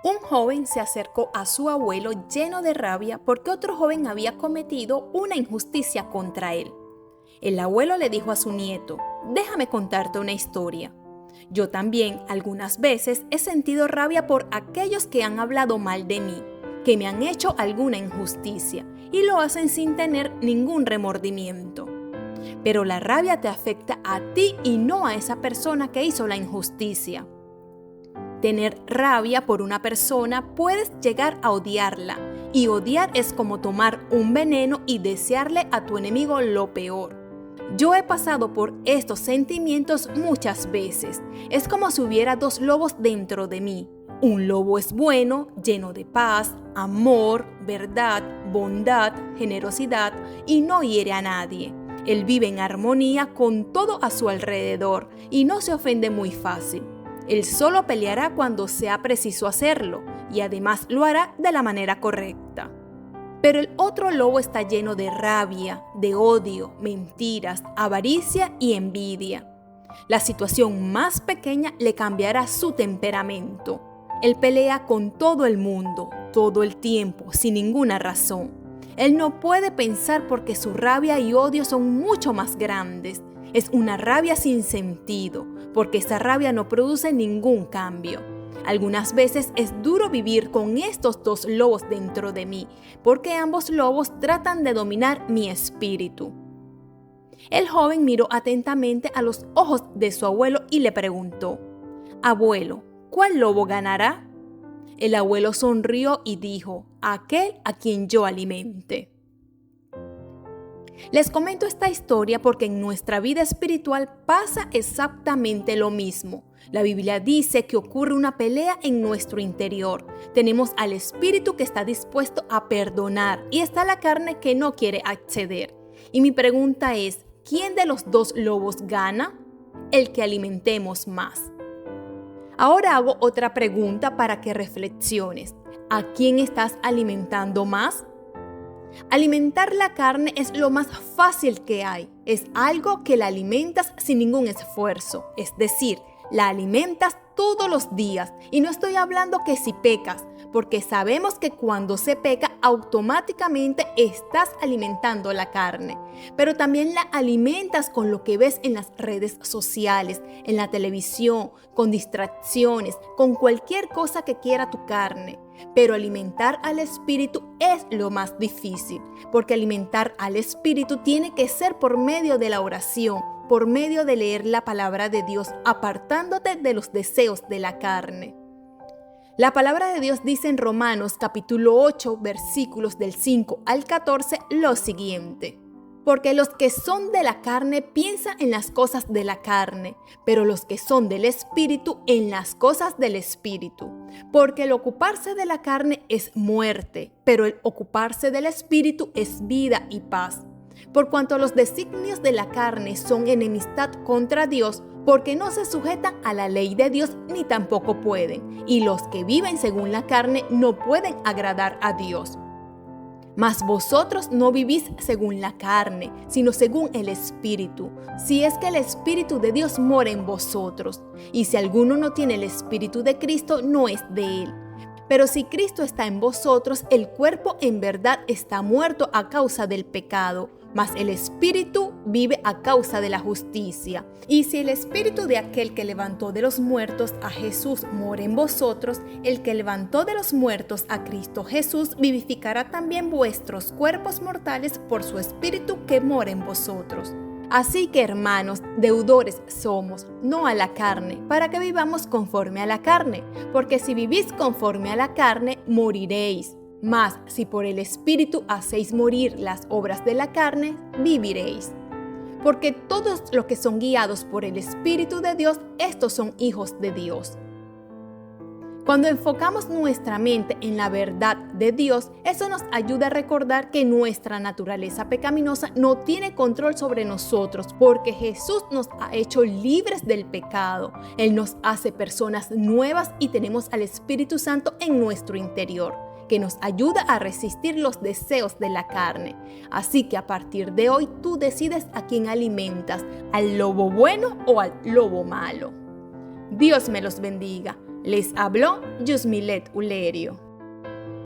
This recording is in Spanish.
Un joven se acercó a su abuelo lleno de rabia porque otro joven había cometido una injusticia contra él. El abuelo le dijo a su nieto: «Déjame contarte una historia. Yo también algunas veces he sentido rabia por aquellos que han hablado mal de mí, que me han hecho alguna injusticia y lo hacen sin tener ningún remordimiento. Pero la rabia te afecta a ti y no a esa persona que hizo la injusticia. Tener rabia por una persona puedes llegar a odiarla, y odiar es como tomar un veneno y desearle a tu enemigo lo peor. Yo he pasado por estos sentimientos muchas veces. Es como si hubiera dos lobos dentro de mí. Un lobo es bueno, lleno de paz, amor, verdad, bondad, generosidad y no hiere a nadie. Él vive en armonía con todo a su alrededor y no se ofende muy fácil. Él solo peleará cuando sea preciso hacerlo y además lo hará de la manera correcta. Pero el otro lobo está lleno de rabia, de odio, mentiras, avaricia y envidia. La situación más pequeña le cambiará su temperamento. Él pelea con todo el mundo, todo el tiempo, sin ninguna razón. Él no puede pensar porque su rabia y odio son mucho más grandes. Es una rabia sin sentido, porque esa rabia no produce ningún cambio. Algunas veces es duro vivir con estos dos lobos dentro de mí, porque ambos lobos tratan de dominar mi espíritu. El joven miró atentamente a los ojos de su abuelo y le preguntó: «Abuelo, ¿cuál lobo ganará?». El abuelo sonrió y dijo: «Aquel a quien yo alimente». Les comento esta historia porque en nuestra vida espiritual pasa exactamente lo mismo. La Biblia dice que ocurre una pelea en nuestro interior. Tenemos al espíritu que está dispuesto a perdonar y está la carne que no quiere acceder. Y mi pregunta es: ¿quién de los dos lobos gana? El que alimentemos más. Ahora hago otra pregunta para que reflexiones. ¿A quién estás alimentando más? Alimentar la carne es lo más fácil que hay. Es algo que la alimentas sin ningún esfuerzo. Es decir, la alimentas todos los días. Y no estoy hablando que si pecas, porque sabemos que cuando se peca automáticamente estás alimentando la carne. Pero también la alimentas con lo que ves en las redes sociales, en la televisión, con distracciones, con cualquier cosa que quiera tu carne. Pero alimentar al espíritu es lo más difícil, porque alimentar al espíritu tiene que ser por medio de la oración, por medio de leer la palabra de Dios, apartándote de los deseos de la carne. La palabra de Dios dice en Romanos capítulo 8, versículos del 5 al 14 lo siguiente: «Porque los que son de la carne piensan en las cosas de la carne, pero los que son del Espíritu en las cosas del Espíritu. Porque el ocuparse de la carne es muerte, pero el ocuparse del Espíritu es vida y paz. Por cuanto los designios de la carne son enemistad contra Dios, porque no se sujetan a la ley de Dios ni tampoco pueden, y los que viven según la carne no pueden agradar a Dios. Mas vosotros no vivís según la carne, sino según el Espíritu, si es que el Espíritu de Dios mora en vosotros. Y si alguno no tiene el Espíritu de Cristo, no es de él. Pero si Cristo está en vosotros, el cuerpo en verdad está muerto a causa del pecado, mas el Espíritu vive a causa de la justicia. Y si el Espíritu de aquel que levantó de los muertos a Jesús mora en vosotros, el que levantó de los muertos a Cristo Jesús vivificará también vuestros cuerpos mortales por su Espíritu que mora en vosotros. Así que, hermanos, deudores somos, no a la carne, para que vivamos conforme a la carne, porque si vivís conforme a la carne, moriréis. Mas si por el Espíritu hacéis morir las obras de la carne, viviréis. Porque todos los que son guiados por el Espíritu de Dios, estos son hijos de Dios». Cuando enfocamos nuestra mente en la verdad de Dios, eso nos ayuda a recordar que nuestra naturaleza pecaminosa no tiene control sobre nosotros, porque Jesús nos ha hecho libres del pecado. Él nos hace personas nuevas y tenemos al Espíritu Santo en nuestro interior, que nos ayuda a resistir los deseos de la carne. Así que a partir de hoy tú decides a quién alimentas, al lobo bueno o al lobo malo. Dios me los bendiga. Les habló Yusmilet Ulerio.